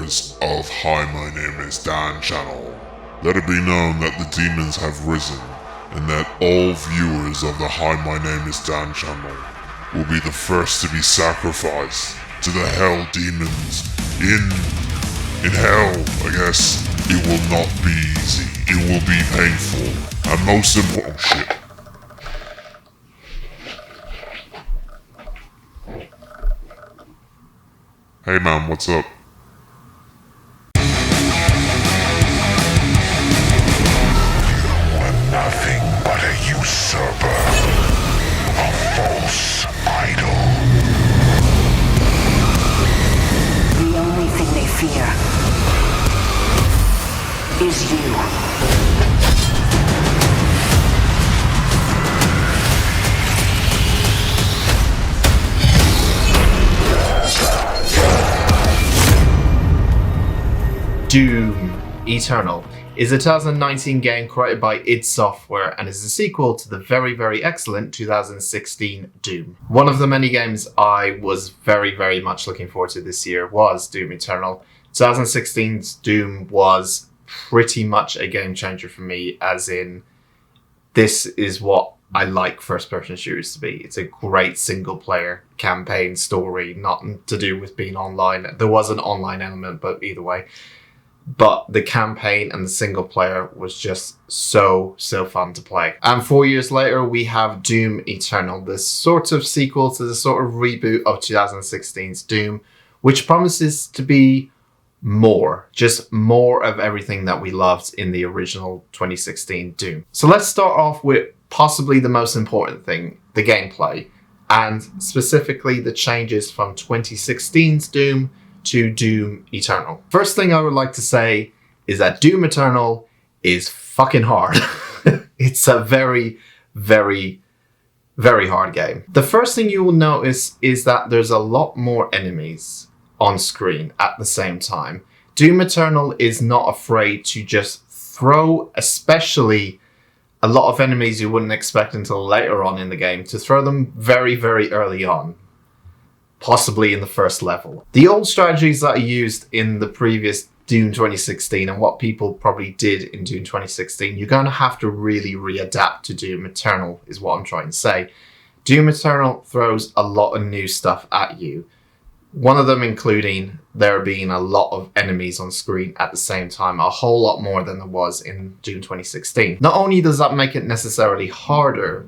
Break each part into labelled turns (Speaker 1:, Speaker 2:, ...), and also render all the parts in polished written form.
Speaker 1: viewers of Hi My Name Is Dan channel. Let it be known that the demons have risen, and that all viewers of the Hi My Name Is Dan channel will be the first to be sacrificed to the hell demons in hell. I guess it will not be easy. It will be painful, and most important shit. Hey man, what's up?
Speaker 2: Nothing but a usurper, a false idol.
Speaker 3: The only thing they fear is you.
Speaker 4: Doom Eternal is a 2019 game created by id Software and is a sequel to the very excellent 2016 Doom. One of the many games I was very much looking forward to this year was Doom Eternal. 2016's Doom was pretty much a game changer for me, as in this is what I like first-person shooters to be. It's a great single-player campaign story, nothing to do with being online. There was an online element, but either way. But the campaign and the single player was just so fun to play. And 4 years later, we have Doom Eternal, the sort of sequel to the sort of reboot of 2016's Doom, which promises to be just more of everything that we loved in the original 2016 Doom. So let's start off with possibly the most important thing, the gameplay, and specifically the changes from 2016's Doom to Doom Eternal. First thing I would like to say is that Doom Eternal is fucking hard. It's a very hard game. The first thing you will notice is that there's a lot more enemies on screen at the same time. Doom Eternal is not afraid to just throw, especially a lot of enemies you wouldn't expect until later on in the game, to throw them very early on. Possibly in the first level. The old strategies that are used in the previous Doom 2016 and what people probably did in Doom 2016, you're going to have to really readapt to Doom Eternal, is what I'm trying to say. Doom Eternal throws a lot of new stuff at you. One of them including there being a lot of enemies on screen at the same time, a whole lot more than there was in Doom 2016. Not only does that make it necessarily harder,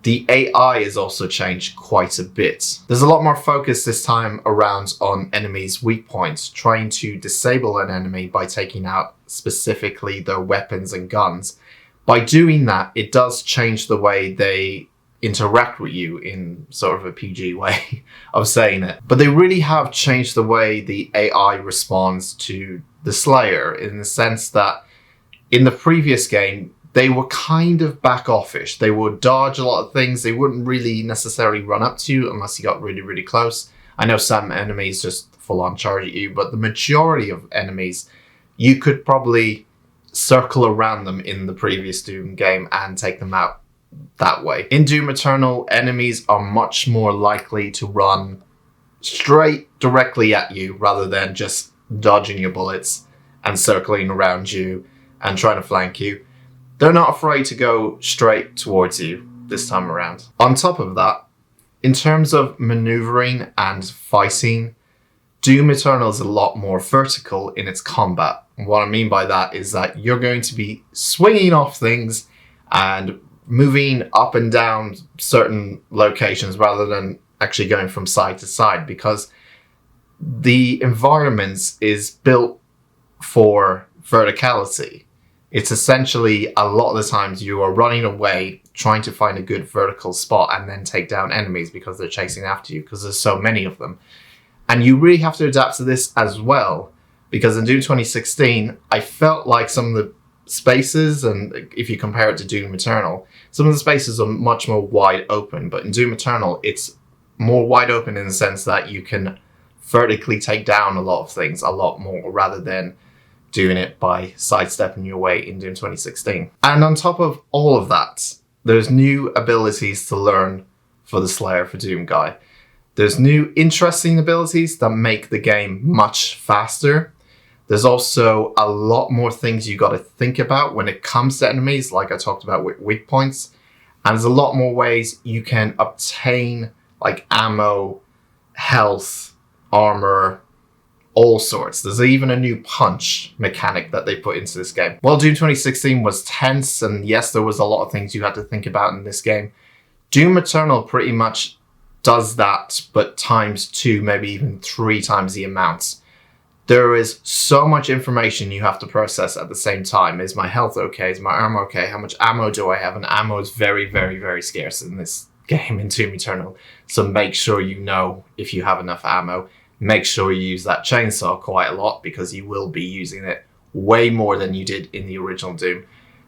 Speaker 4: the AI has also changed quite a bit. There's a lot more focus this time around on enemies' weak points, trying to disable an enemy by taking out specifically their weapons and guns. By doing that, it does change the way they interact with you in sort of a PG way of saying it. But they really have changed the way the AI responds to the Slayer, in the sense that in the previous game, they were kind of back offish. They would dodge a lot of things. They wouldn't really necessarily run up to you unless you got really close. I know some enemies just full on charge at you, but the majority of enemies, you could probably circle around them in the previous Doom game and take them out that way. In Doom Eternal, enemies are much more likely to run straight directly at you rather than just dodging your bullets and circling around you and trying to flank you. They're not afraid to go straight towards you this time around. On top of that, in terms of maneuvering and fighting, Doom Eternal is a lot more vertical in its combat. And what I mean by that is that you're going to be swinging off things and moving up and down certain locations rather than actually going from side to side, because the environment is built for verticality. It's essentially, a lot of the times you are running away, trying to find a good vertical spot and then take down enemies because they're chasing after you, because there's so many of them. And you really have to adapt to this as well, because in Doom 2016, I felt like some of the spaces, and if you compare it to Doom Eternal, some of the spaces are much more wide open, but in Doom Eternal, it's more wide open in the sense that you can vertically take down a lot of things a lot more, rather than doing it by sidestepping your way in Doom 2016. And on top of all of that, there's new abilities to learn for the Slayer for Doom guy. There's new interesting abilities that make the game much faster. There's also a lot more things you got to think about when it comes to enemies, like I talked about with weak points. And there's a lot more ways you can obtain like ammo, health, armor, all sorts. There's even a new punch mechanic that they put into this game. While Doom 2016 was tense, and yes, there was a lot of things you had to think about in this game, Doom Eternal pretty much does that, but times 2, maybe even 3 times the amounts. There is so much information you have to process at the same time. Is my health okay? Is my armor okay? How much ammo do I have? And ammo is very, very, very scarce in this game in Doom Eternal. So make sure you know if you have enough ammo. Make sure you use that chainsaw quite a lot, because you will be using it way more than you did in the original Doom.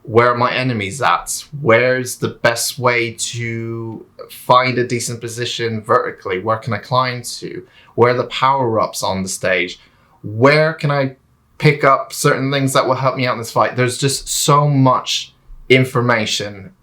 Speaker 4: Where are my enemies at? Where's the best way to find a decent position vertically? Where can I climb to? Where are the power-ups on the stage? Where can I pick up certain things that will help me out in this fight? There's just so much information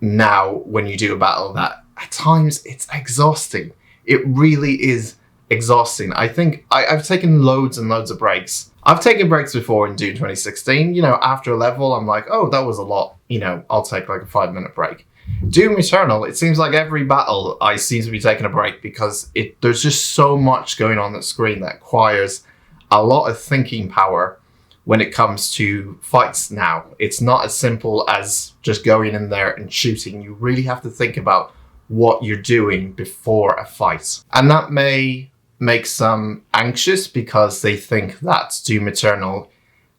Speaker 4: now when you do a battle that at times it's exhausting. It really is exhausting. I think I've taken loads and loads of breaks. I've taken breaks before in Doom 2016. You know, after a level, I'm like, oh, that was a lot. You know, I'll take like a 5-minute break. Doom Eternal, it seems like every battle I seem to be taking a break, because there's just so much going on the screen that requires a lot of thinking power when it comes to fights now. It's not as simple as just going in there and shooting. You really have to think about what you're doing before a fight. And that may make some anxious, because they think that Doom Eternal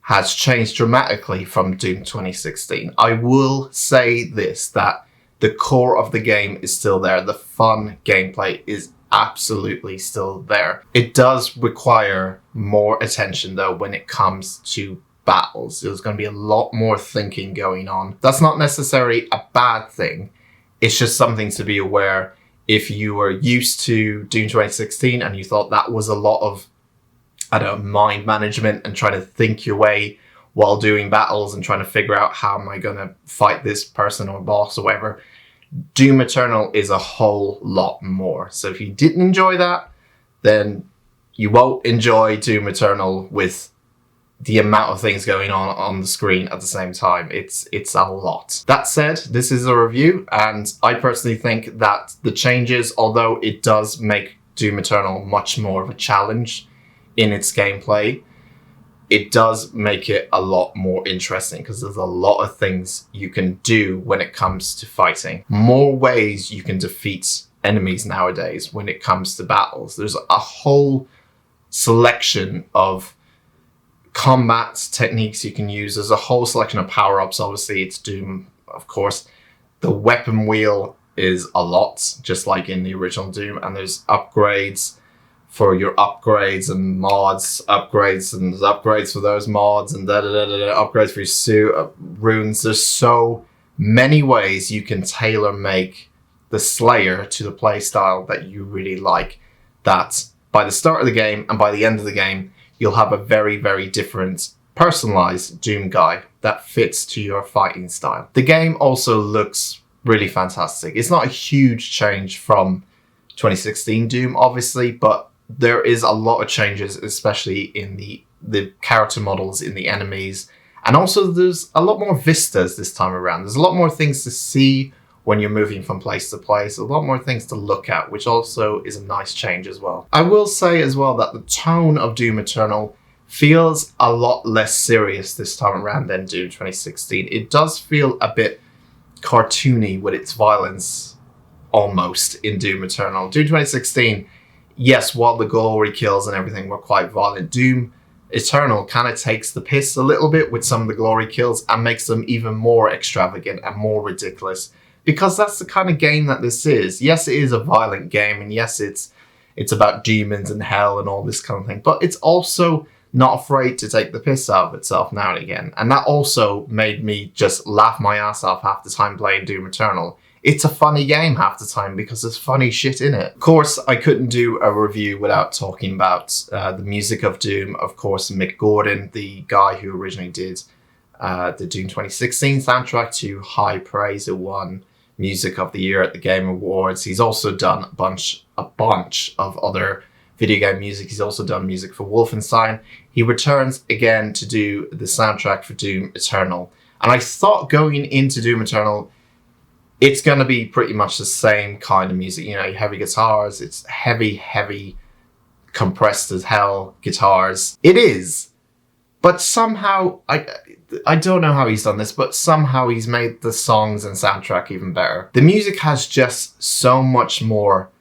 Speaker 4: has changed dramatically from Doom 2016. I will say this, that the core of the game is still there. The fun gameplay is absolutely still there. It does require more attention though when it comes to battles. There's going to be a lot more thinking going on. That's not necessarily a bad thing. It's just something to be aware. If you were used to Doom 2016 and you thought that was a lot of, I don't know, mind management and trying to think your way while doing battles and trying to figure out how am I going to fight this person or boss or whatever, Doom Eternal is a whole lot more. So if you didn't enjoy that, then you won't enjoy Doom Eternal with the amount of things going on the screen at the same time. It's a lot. That said, this is a review, and I personally think that the changes, although it does make Doom Eternal much more of a challenge in its gameplay, it does make it a lot more interesting, because there's a lot of things you can do when it comes to fighting. More ways you can defeat enemies nowadays when it comes to battles. There's a whole selection of combat techniques you can use. There's a whole selection of power-ups. Obviously, it's Doom, of course. The weapon wheel is a lot, just like in the original Doom, and there's upgrades for your upgrades and mods, upgrades and upgrades for those mods, and upgrades for your suit, runes. There's so many ways you can tailor make the Slayer to the playstyle that you really like, that by the start of the game and by the end of the game, you'll have a very, very different personalized Doom guy that fits to your fighting style. The game also looks really fantastic. It's not a huge change from 2016 Doom, obviously, but there is a lot of changes, especially in the character models, in the enemies. And also there's a lot more vistas this time around. There's a lot more things to see when you're moving from place to place. A lot more things to look at, which also is a nice change as well. I will say as well that the tone of Doom Eternal feels a lot less serious this time around than Doom 2016. It does feel a bit cartoony with its violence, almost, in Doom Eternal. Doom 2016, yes, while the glory kills and everything were quite violent, Doom Eternal kind of takes the piss a little bit with some of the glory kills and makes them even more extravagant and more ridiculous, because that's the kind of game that this is. Yes, it is a violent game, and yes, it's about demons and hell and all this kind of thing, but it's also not afraid to take the piss out of itself now and again. And that also made me just laugh my ass off half the time playing Doom Eternal. It's a funny game half the time because there's funny shit in it. Of course, I couldn't do a review without talking about the music of Doom. Of course, Mick Gordon, the guy who originally did the Doom 2016 soundtrack to high praise. It won Music of the Year at the Game Awards. He's also done a bunch of other video game music. He's also done music for Wolfenstein. He returns again to do the soundtrack for Doom Eternal. And I thought going into Doom Eternal, it's going to be pretty much the same kind of music. You know, heavy guitars, it's heavy, compressed as hell guitars. It is. But somehow, I don't know how he's done this, but somehow he's made the songs and soundtrack even better. The music has just so much more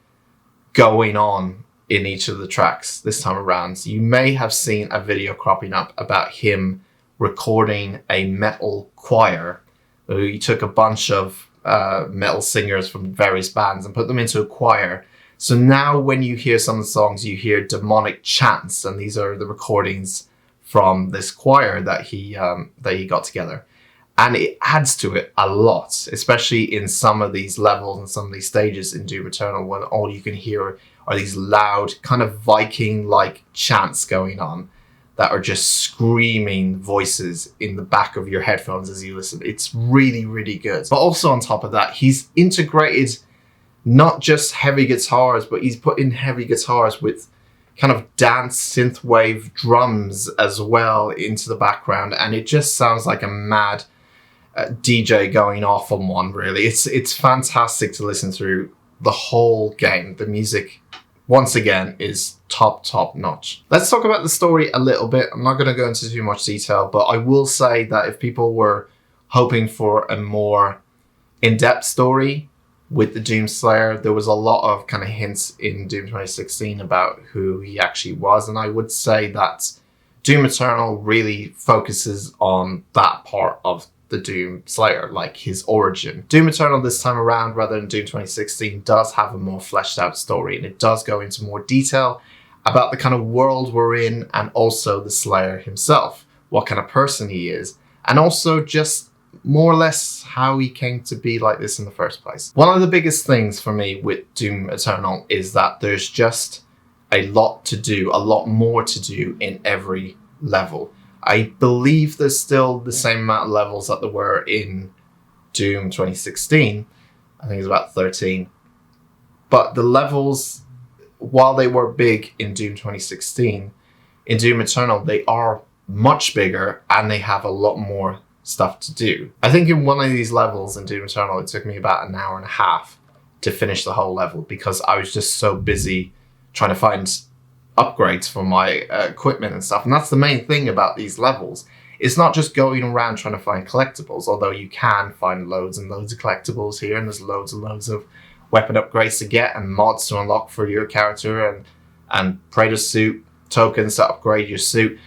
Speaker 4: going on in each of the tracks this time around. So you may have seen a video cropping up about him recording a metal choir. He took a bunch of metal singers from various bands and put them into a choir. So now when you hear some of the songs, you hear demonic chants, and these are the recordings from this choir that he got together. And it adds to it a lot, especially in some of these levels and some of these stages in Doom Eternal, when all you can hear are these loud, kind of Viking-like chants going on that are just screaming voices in the back of your headphones as you listen. It's really, really good. But also on top of that, he's integrated not just heavy guitars, but he's put in heavy guitars with kind of dance synthwave drums as well into the background, and it just sounds like a mad DJ going off on one, really. It's fantastic to listen through the whole game. The music, once again, is top notch. Let's talk about the story a little bit. I'm not going to go into too much detail, but I will say that if people were hoping for a more in-depth story with the Doom Slayer, there was a lot of kind of hints in Doom 2016 about who he actually was, and I would say that Doom Eternal really focuses on that part of the Doom Slayer, like his origin. Doom Eternal this time around, rather than Doom 2016, does have a more fleshed out story, and it does go into more detail about the kind of world we're in, and also the Slayer himself, what kind of person he is, and also just more or less how he came to be like this in the first place. One of the biggest things for me with Doom Eternal is that there's just a lot to do, a lot more to do in every level. I believe there's still the same amount of levels that there were in Doom 2016. I think it's about 13. But the levels, while they were big in Doom 2016, in Doom Eternal, they are much bigger and they have a lot more stuff to do. I think in one of these levels in Doom Eternal, it took me about an hour and a half to finish the whole level because I was just so busy trying to find upgrades for my equipment and stuff. And that's the main thing about these levels. It's not just going around trying to find collectibles, although you can find loads and loads of collectibles here, and there's loads and loads of weapon upgrades to get and mods to unlock for your character, and Praetor suit tokens to upgrade your suit,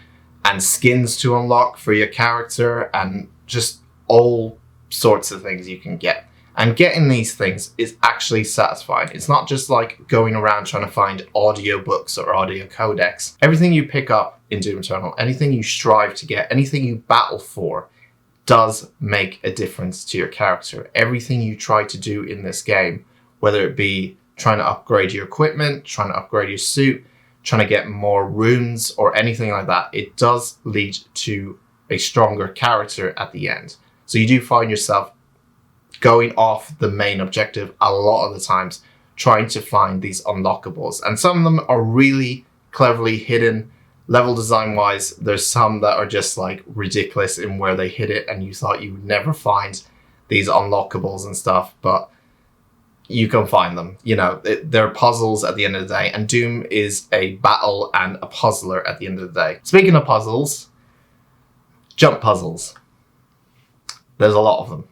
Speaker 4: and skins to unlock for your character, and just all sorts of things you can get. And getting these things is actually satisfying. It's not just like going around trying to find audio books or audio codecs. Everything you pick up in Doom Eternal, anything you strive to get, anything you battle for, does make a difference to your character. Everything you try to do in this game, whether it be trying to upgrade your equipment, trying to upgrade your suit, trying to get more runes or anything like that, it does lead to a stronger character at the end. So you do find yourself going off the main objective a lot of the times, trying to find these unlockables. And some of them are really cleverly hidden. Level design wise, there's some that are just like ridiculous in where they hid it and you thought you would never find these unlockables and stuff, but you can find them. You know, they're puzzles at the end of the day, and Doom is a battle and a puzzler at the end of the day. Speaking of puzzles, jump puzzles. There's a lot of them.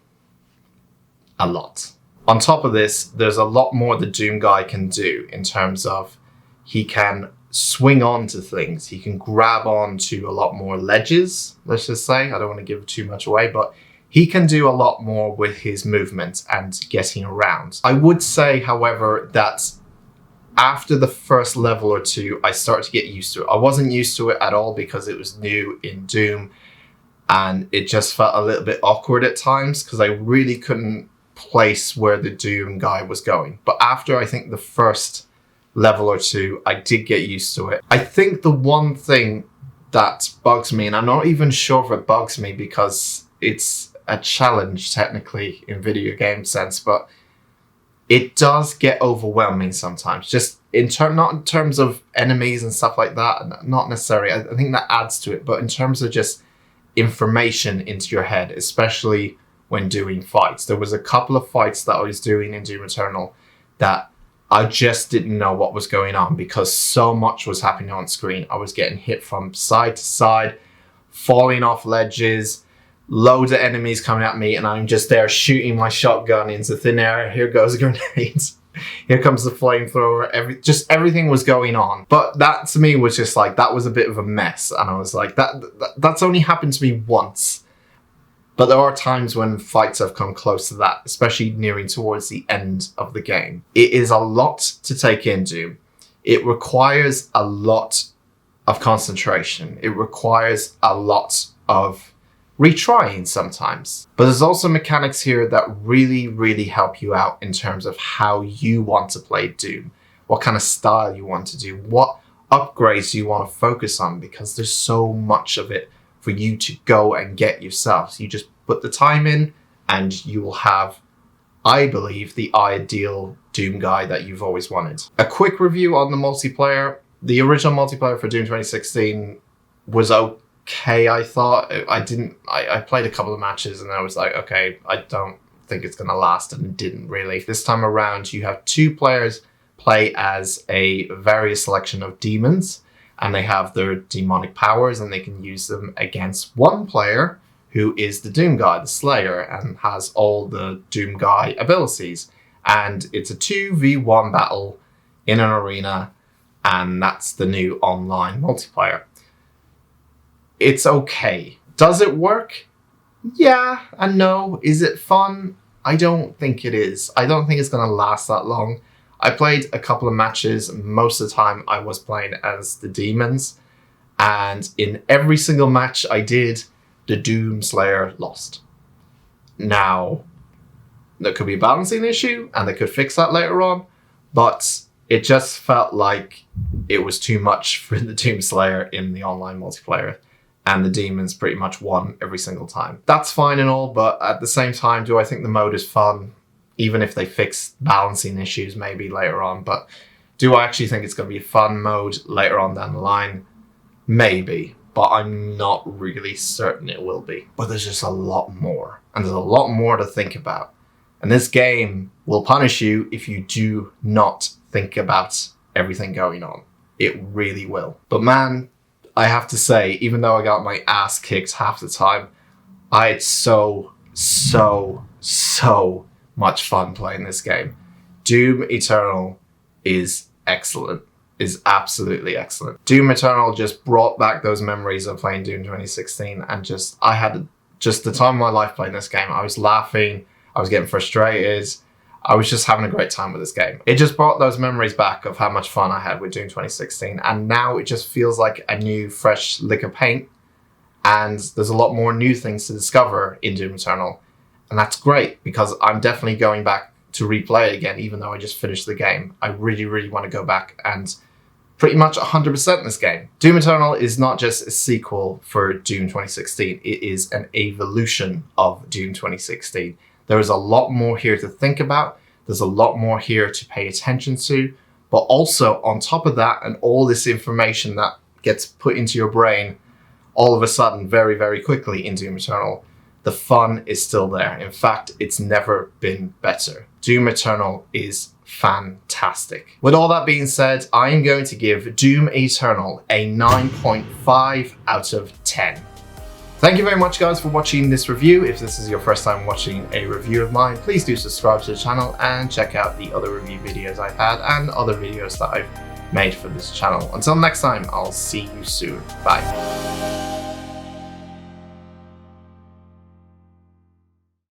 Speaker 4: A lot. On top of this, there's a lot more the Doom guy can do in terms of he can swing on to things. He can grab on to a lot more ledges, let's just say. I don't want to give too much away, but he can do a lot more with his movement and getting around. I would say, however, that after the first level or two, I started to get used to it. I wasn't used to it at all because it was new in Doom, and it just felt a little bit awkward at times because I really couldn't place where the Doom guy was going. But after, I think, the first level or two, I did get used to it. I think the one thing that bugs me, and I'm not even sure if it bugs me because it's a challenge technically in video game sense, but it does get overwhelming sometimes. Just not in terms of enemies and stuff like that, not necessarily. I think that adds to it, but in terms of just information into your head, especially when doing fights. There was a couple of fights that I was doing in Doom Eternal that I just didn't know what was going on because so much was happening on screen. I was getting hit from side to side, falling off ledges, loads of enemies coming at me, and I'm just there shooting my shotgun into thin air. Here goes a grenade. Here comes the flamethrower. Everything was going on. But that to me was just like, that was a bit of a mess. And I was like, that's only happened to me once. But there are times when fights have come close to that, especially nearing towards the end of the game. It is a lot to take in, Doom. It requires a lot of concentration. It requires a lot of retrying sometimes. But there's also mechanics here that really, really help you out in terms of how you want to play Doom, what kind of style you want to do, what upgrades you want to focus on, because there's so much of it for you to go and get yourself. So you just put the time in and you will have, I believe, the ideal Doom guy that you've always wanted. A quick review on the multiplayer. The original multiplayer for Doom 2016 was okay, I thought. I played a couple of matches and I was like, okay, I don't think it's gonna last, and it didn't really. This time around, you have two players play as a various selection of demons, and they have their demonic powers, and they can use them against one player who is the Doom guy, the Slayer, and has all the Doom guy abilities. And it's a 2v1 battle in an arena, and that's the new online multiplayer. It's okay. Does it work? Yeah and no. Is it fun? I don't think it is. I don't think it's going to last that long. I played a couple of matches. Most of the time I was playing as the demons, and in every single match I did, the Doom Slayer lost. Now, there could be a balancing issue and they could fix that later on, but it just felt like it was too much for the Doom Slayer in the online multiplayer, and the demons pretty much won every single time. That's fine and all, but at the same time, do I think the mode is fun? Even if they fix balancing issues maybe later on. But do I actually think it's going to be a fun mode later on down the line? Maybe, but I'm not really certain it will be. But there's just a lot more, and there's a lot more to think about. And this game will punish you if you do not think about everything going on. It really will. But man, I have to say, even though I got my ass kicked half the time, I had so much fun playing this game. Doom Eternal is excellent. Is absolutely excellent. Doom Eternal just brought back those memories of playing Doom 2016, and I had just the time of my life playing this game. I was laughing, I was getting frustrated, I was just having a great time with this game. It just brought those memories back of how much fun I had with Doom 2016, and now it just feels like a new fresh lick of paint, and there's a lot more new things to discover in Doom Eternal. And that's great, because I'm definitely going back to replay it again, even though I just finished the game. I really, really want to go back and pretty much 100% this game. Doom Eternal is not just a sequel for Doom 2016. It is an evolution of Doom 2016. There is a lot more here to think about. There's a lot more here to pay attention to. But also, on top of that, and all this information that gets put into your brain all of a sudden very, very quickly in Doom Eternal, the fun is still there. In fact, it's never been better. Doom Eternal is fantastic. With all that being said, I am going to give Doom Eternal a 9.5 out of 10. Thank you very much, guys, for watching this review. If this is your first time watching a review of mine, please do subscribe to the channel and check out the other review videos I've had and other videos that I've made for this channel. Until next time, I'll see you soon. Bye.